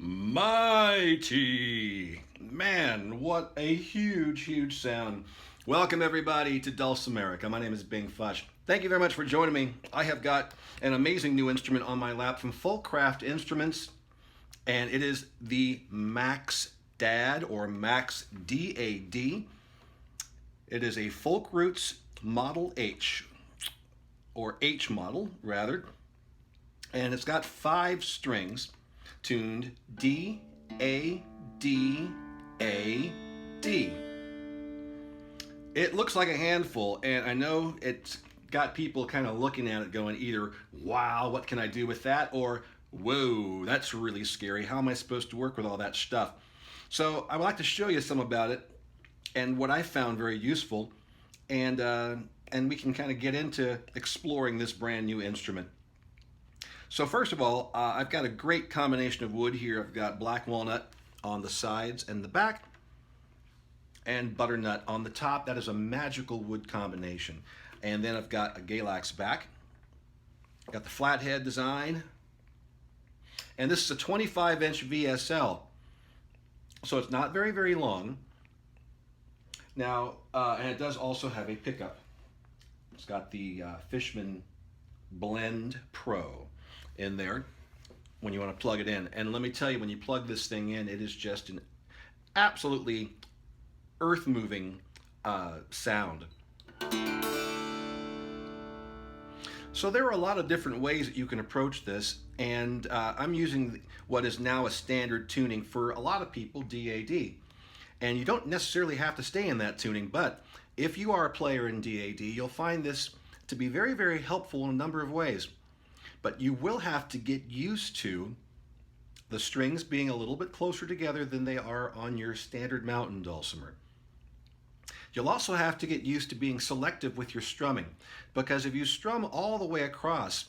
Mighty! Man, what a huge sound. Welcome everybody to Dulcimerica. My name is Futch. Thank you very much for joining me. I have got an amazing new instrument on my lap from Folkcraft Instruments, and it is the MaxDAD or MaxDAD. It is a Folkroots Model H, or H model rather, and it's got 5 strings tuned D, A, D, A, D. It looks like a handful, and I know it's got people kind of looking at it going either, wow, what can I do with that? Or, whoa, that's really scary. How am I supposed to work with all that stuff? So I would like to show you some about it and what I found very useful, and we can kind of get into exploring this brand new instrument. So first of all, I've got a great combination of wood here. I've got black walnut on the sides and the back, and butternut on the top. That is a magical wood combination. And then I've got a Galax back. Got the flathead design. And this is a 25-inch VSL. So it's not very long. Now, and it does also have a pickup. It's got the Fishman Blend Pro in there when you want to plug it in. And let me tell you, when you plug this thing in, it is just an absolutely earth-moving sound. So there are a lot of different ways that you can approach this, and I'm using what is now a standard tuning for a lot of people, DAD. And you don't necessarily have to stay in that tuning, but if you are a player in DAD, you'll find this to be very helpful in a number of ways. But you will have to get used to the strings being a little bit closer together than they are on your standard mountain dulcimer. You'll also have to get used to being selective with your strumming, because if you strum all the way across,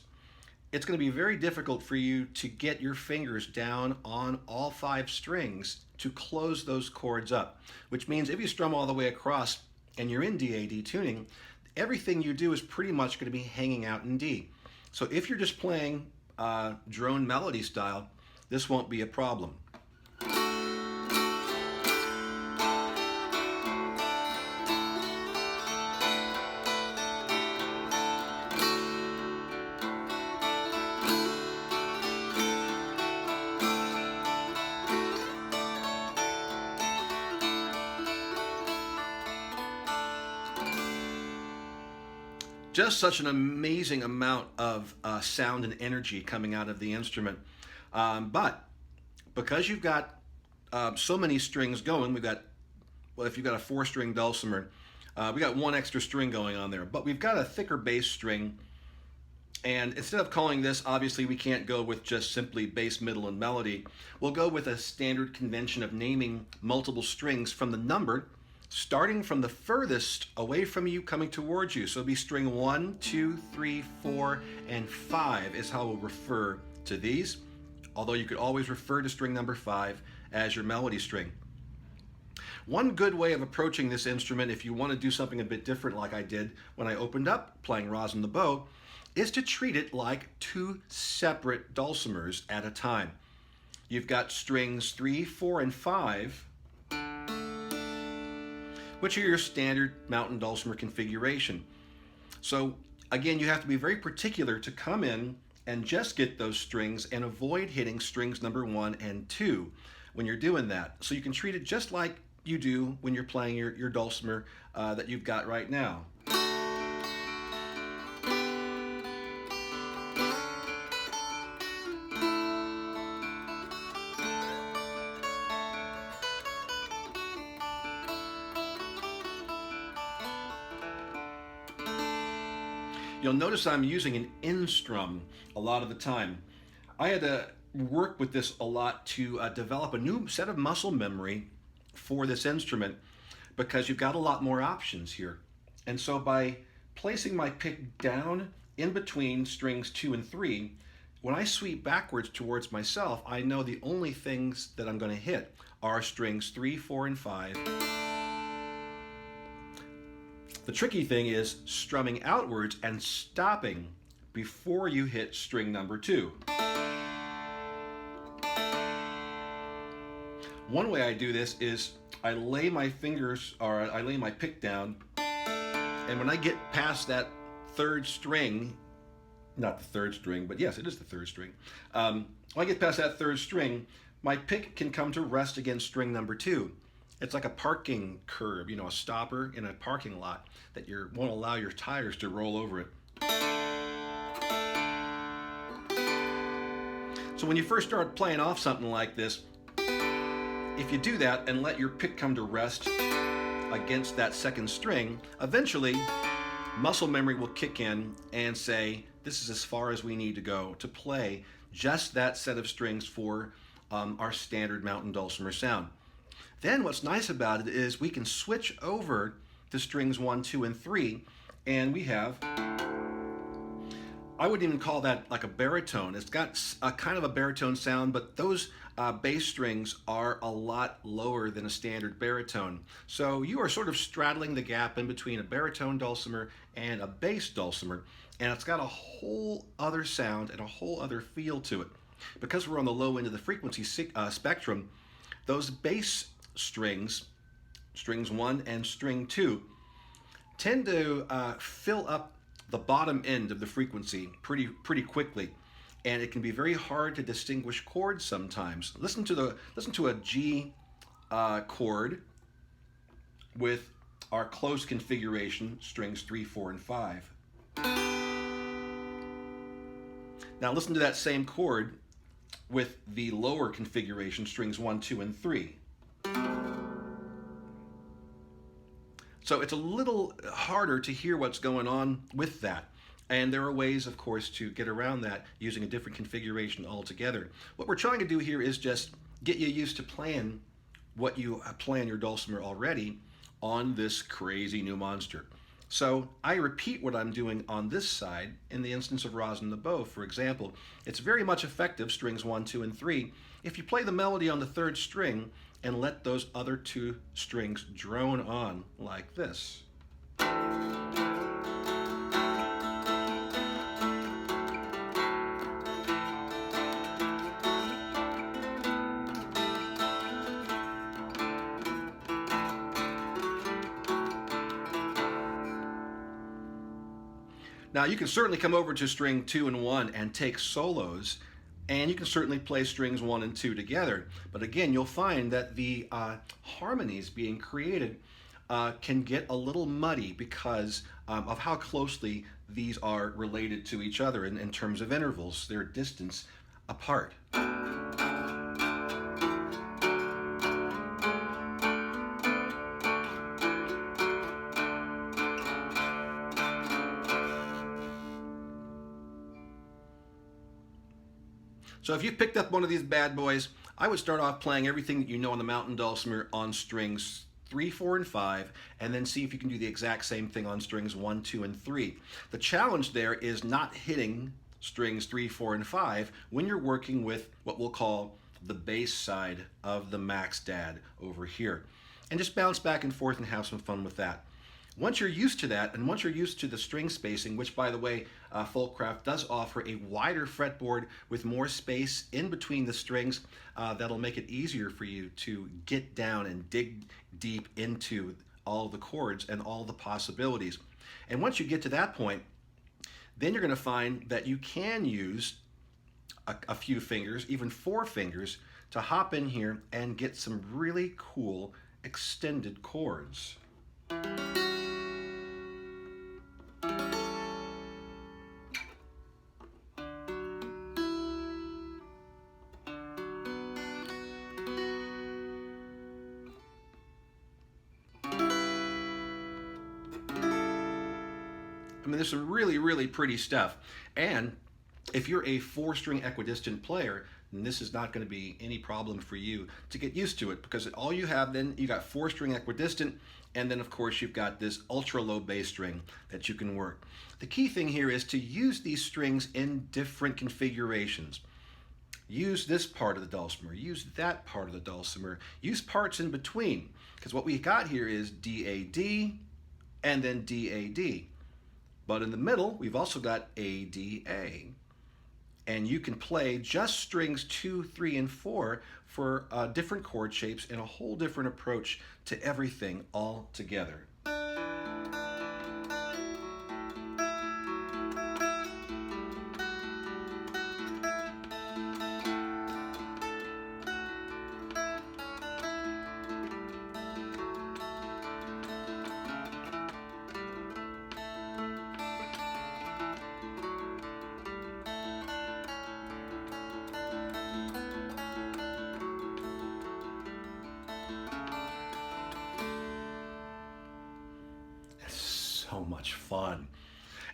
it's going to be very difficult for you to get your fingers down on all 5 strings to close those chords up, which means if you strum all the way across and you're in DAD tuning, everything you do is pretty much going to be hanging out in D. So if you're just playing drone melody style, this won't be a problem. Just such an amazing amount of sound and energy coming out of the instrument. But because you've got so many strings going, we've got, well, if you've got a 4-string dulcimer, we got 1 extra string going on there, but we've got a thicker bass string. And instead of calling this, obviously we can't go with just simply bass, middle, and melody. We'll go with a standard convention of naming multiple strings from the number starting from the furthest away from you coming towards you. So it'll be string 1, 2, 3, 4, and 5 is how we'll refer to these, although you could always refer to string number 5 as your melody string. One good way of approaching this instrument, if you want to do something a bit different like I did when I opened up playing Rosin the Bow, is to treat it like 2 separate dulcimers at a time. You've got strings 3, 4, and 5, which are your standard mountain dulcimer configuration. So again, you have to be very particular to come in and just get those strings and avoid hitting strings number 1 and 2 when you're doing that. So you can treat it just like you do when you're playing your dulcimer that you've got right now. You'll notice I'm using an in-strum a lot of the time. I had to work with this a lot to develop a new set of muscle memory for this instrument, because you've got a lot more options here. And so by placing my pick down in between strings 2 and 3, when I sweep backwards towards myself, I know the only things that I'm going to hit are strings 3, 4, and 5. The tricky thing is strumming outwards and stopping before you hit string number 2. One way I do this is I lay my fingers, or I lay my pick down, and when I get past that third string, not the third string, but yes, it is the third string. When I get past that third string, my pick can come to rest against string number 2. It's like a parking curb, you know, a stopper in a parking lot that won't allow your tires to roll over it. So when you first start playing off something like this, if you do that and let your pick come to rest against that second string, eventually muscle memory will kick in and say, this is as far as we need to go to play just that set of strings for our standard mountain dulcimer sound. Then what's nice about it is we can switch over to strings 1, 2, and 3, and we have, I wouldn't even call that like a baritone. It's got a kind of a baritone sound, but those bass strings are a lot lower than a standard baritone. So you are sort of straddling the gap in between a baritone dulcimer and a bass dulcimer, and it's got a whole other sound and a whole other feel to it. Because we're on the low end of the frequency spectrum, those bass strings, strings 1 and string 2, tend to fill up the bottom end of the frequency pretty quickly, and it can be very hard to distinguish chords sometimes. Listen to a G chord with our close configuration, strings 3, 4, and 5. Now listen to that same chord with the lower configuration, strings 1, 2, and 3. So it's a little harder to hear what's going on with that. And there are ways, of course, to get around that using a different configuration altogether. What we're trying to do here is just get you used to playing what you play on your dulcimer already on this crazy new monster. So I repeat what I'm doing on this side in the instance of Rosin the Bow, for example. It's very much effective, strings 1, 2, and 3, if you play the melody on the third string and let those other 2 strings drone on like this. Now you can certainly come over to string 2 and 1 and take solos, and you can certainly play strings 1 and 2 together. But again, you'll find that the harmonies being created can get a little muddy because of how closely these are related to each other in terms of intervals, their distance apart. So if you picked up one of these bad boys, I would start off playing everything that you know on the mountain dulcimer on strings 3, 4, and 5, and then see if you can do the exact same thing on strings 1, 2, and 3. The challenge there is not hitting strings 3, 4, and 5 when you're working with what we'll call the bass side of the MaxDAD over here. And just bounce back and forth and have some fun with that. Once you're used to that, and once you're used to the string spacing, which by the way, Folkcraft does offer a wider fretboard with more space in between the strings, that'll make it easier for you to get down and dig deep into all the chords and all the possibilities. And once you get to that point, then you're going to find that you can use a few fingers, even 4 fingers, to hop in here and get some really cool extended chords. I mean, there's some really pretty stuff. And if you're a 4-string equidistant player, then this is not going to be any problem for you to get used to it, because all you have then, you got 4-string equidistant, and then of course you've got this ultra low bass string that you can work. The key thing here is to use these strings in different configurations. Use this part of the dulcimer, use that part of the dulcimer, use parts in between, because what we got here is DAD and then DAD. But in the middle, we've also got ADA. and you can play just strings 2, 3, and 4 for different chord shapes and a whole different approach to everything all together. So much fun.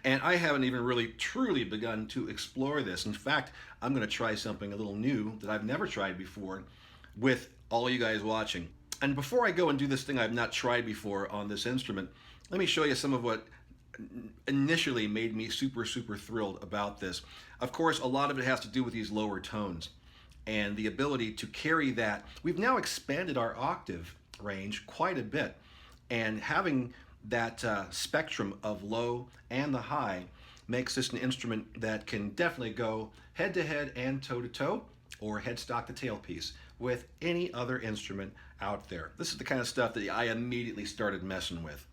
And I haven't even really truly begun to explore this. In fact, I'm going to try something a little new that I've never tried before with all you guys watching. And before I go and do this thing I've not tried before on this instrument, let me show you some of what initially made me super thrilled about this. Of course, a lot of it has to do with these lower tones and the ability to carry that. We've now expanded our octave range quite a bit, and having that spectrum of low and the high makes this an instrument that can definitely go head to head and toe to toe, or headstock to tailpiece, with any other instrument out there. This is the kind of stuff that I immediately started messing with.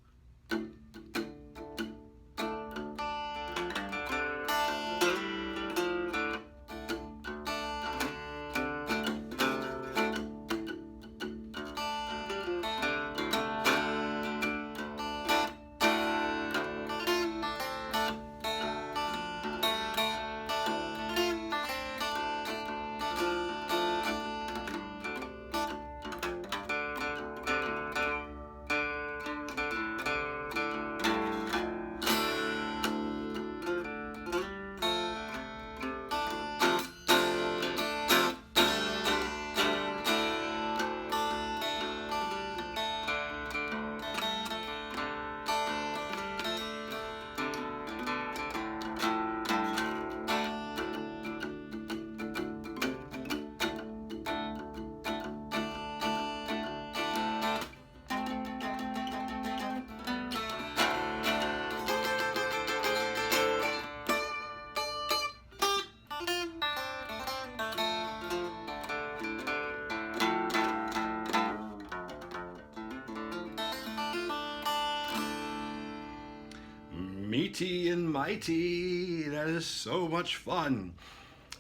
Meaty and mighty, that is so much fun.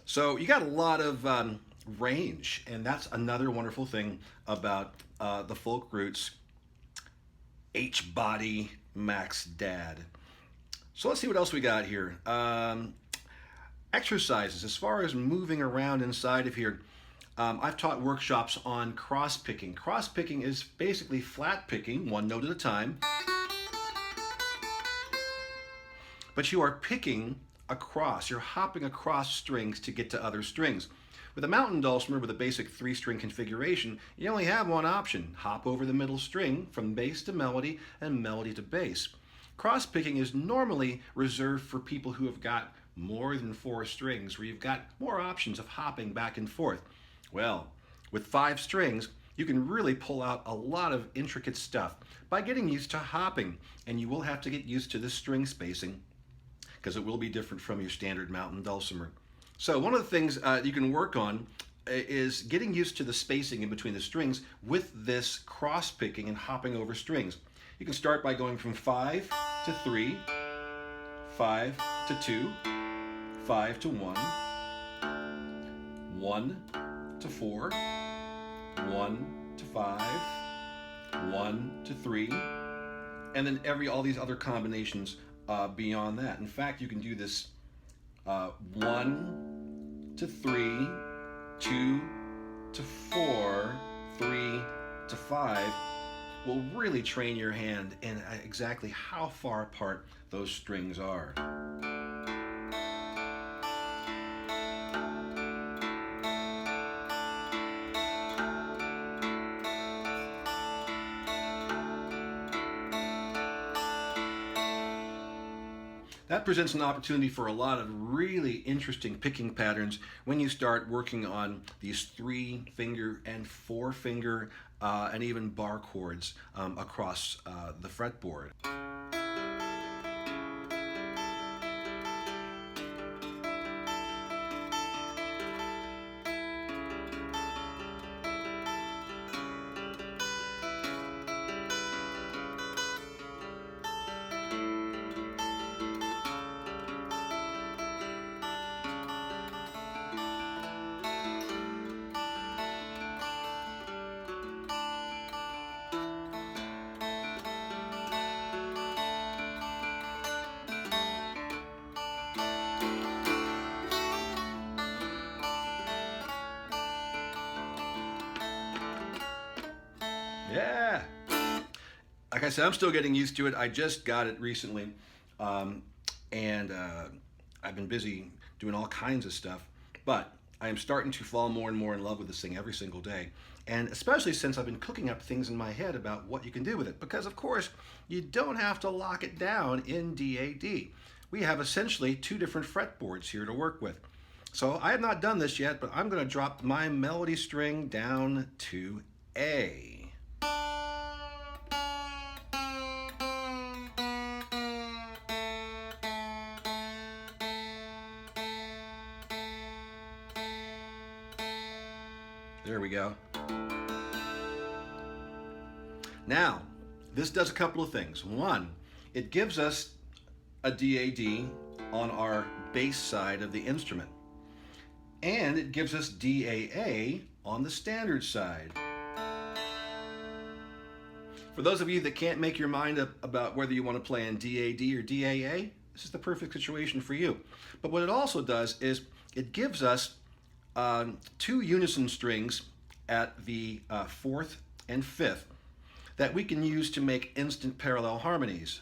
So you got a lot of range, and that's another wonderful thing about the Folkroots H-Body MaxDAD. So let's see what else we got here. Exercises, as far as moving around inside of here, I've taught workshops on cross picking. Cross picking is basically flat picking, one note at a time, but you are picking across, you're hopping across strings to get to other strings. With a mountain dulcimer with a basic 3-string configuration, you only have one option: hop over the middle string from bass to melody and melody to bass. Cross picking is normally reserved for people who have got more than 4 strings, where you've got more options of hopping back and forth. Well, with 5 strings, you can really pull out a lot of intricate stuff by getting used to hopping, and you will have to get used to the string spacing, because it will be different from your standard mountain dulcimer. So one of the things you can work on is getting used to the spacing in between the strings with this cross picking and hopping over strings. You can start by going from 5 to 3, 5 to 2, 5 to 1, 1 to 4, 1 to 5, 1 to 3, and then all these other combinations beyond that. In fact, you can do this 1 to 3, 2 to 4, 3 to 5 will really train your hand in exactly how far apart those strings are. That presents an opportunity for a lot of really interesting picking patterns when you start working on these 3-finger and 4-finger and even bar chords across the fretboard. Yeah. Like I said, I'm still getting used to it. I just got it recently, and I've been busy doing all kinds of stuff. But I am starting to fall more and more in love with this thing every single day. And especially since I've been cooking up things in my head about what you can do with it. Because, of course, you don't have to lock it down in DAD. We have essentially two different fretboards here to work with. So I have not done this yet, but I'm going to drop my melody string down to A. There we go. Now, this does a couple of things. One, it gives us a DAD on our bass side of the instrument. And it gives us DAA on the standard side. For those of you that can't make your mind up about whether you want to play in DAD or DAA, this is the perfect situation for you. But what it also does is it gives us two unison strings at the 4th and 5th that we can use to make instant parallel harmonies.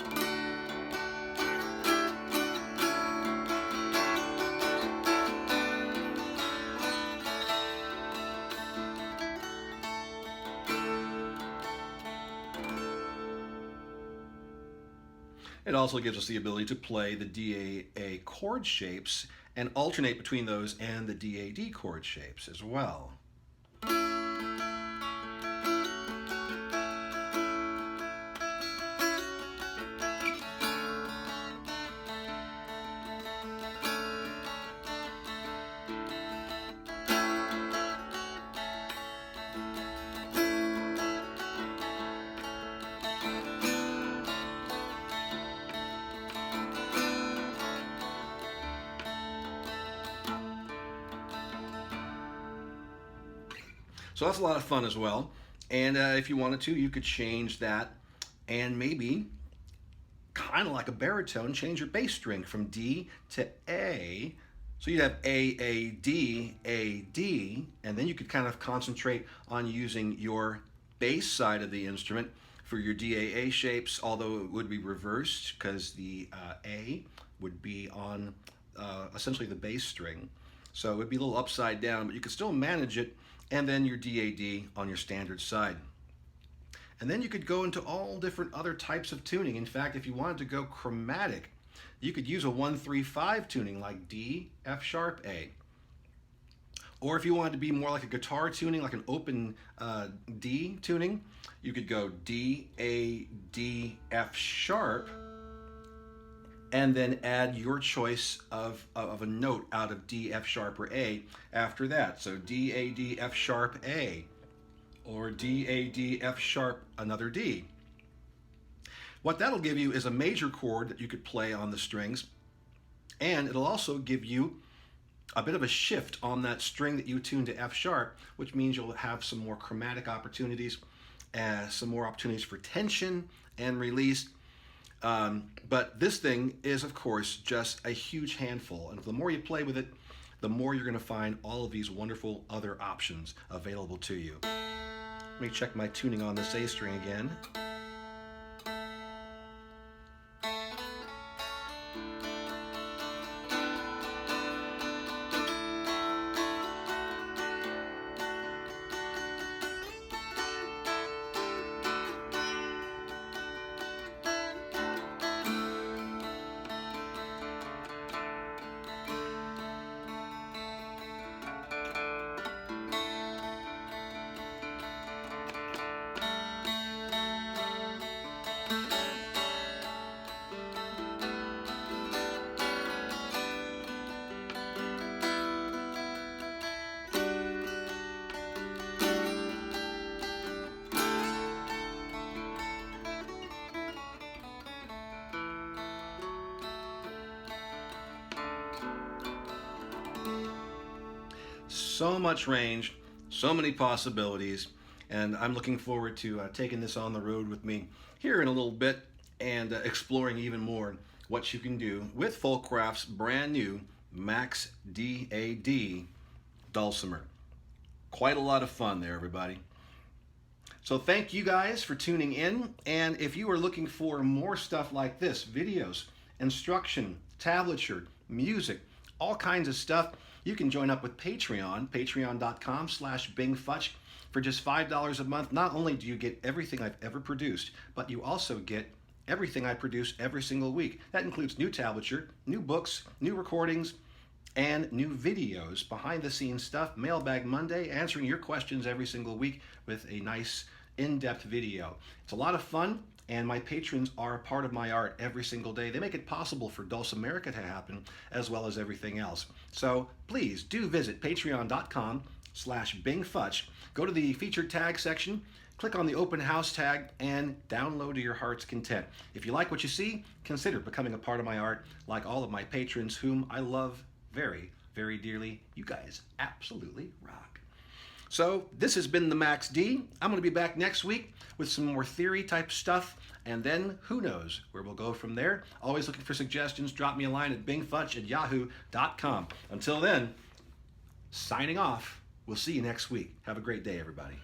It also gives us the ability to play the DAA chord shapes and alternate between those and the DAD chord shapes as well. So that's a lot of fun as well. And if you wanted to, you could change that and maybe, kind of like a baritone, change your bass string from D to A. So you'd have A, A, D, A, D, and then you could kind of concentrate on using your bass side of the instrument for your DAA shapes, although it would be reversed because the A would be on essentially the bass string. So it would be a little upside down, but you could still manage it, and then your DAD on your standard side. And then you could go into all different other types of tuning. In fact, if you wanted to go chromatic, you could use a 1-3-5 tuning like D, F sharp, A. Or if you wanted to be more like a guitar tuning, like an open D tuning, you could go D, A, D, F sharp, and then add your choice of a note out of D, F sharp, or A after that. So D, A, D, F sharp, A, or D, A, D, F sharp, another D. What that'll give you is a major chord that you could play on the strings, and it'll also give you a bit of a shift on that string that you tune to F sharp, which means you'll have some more chromatic opportunities, some more opportunities for tension and release. But this thing is, of course, just a huge handful. And the more you play with it, the more you're going to find all of these wonderful other options available to you. Let me check my tuning on this A string again. So much range, so many possibilities, and I'm looking forward to taking this on the road with me here in a little bit and exploring even more what you can do with Folkcraft's brand new MaxDAD Dulcimer. Quite a lot of fun there, everybody. So thank you guys for tuning in. And if you are looking for more stuff like this, videos, instruction, tablature, music, all kinds of stuff, you can join up with Patreon, patreon.com/BingFutch. For just $5 a month, not only do you get everything I've ever produced, but you also get everything I produce every single week. That includes new tablature, new books, new recordings, and new videos, behind the scenes stuff, Mailbag Monday, answering your questions every single week with a nice in-depth video. It's a lot of fun, and my patrons are a part of my art every single day. They make it possible for Dulcimerica to happen, as well as everything else. So please do visit patreon.com/BingFutch. Go to the featured tag section, click on the open house tag, and download to your heart's content. If you like what you see, consider becoming a part of my art, like all of my patrons, whom I love very, very dearly. You guys absolutely rock. So this has been the Max D. I'm going to be back next week with some more theory type stuff, and then who knows where we'll go from there. Always looking for suggestions. Drop me a line at bingfutch@yahoo.com. Until then, signing off. We'll see you next week. Have a great day, everybody.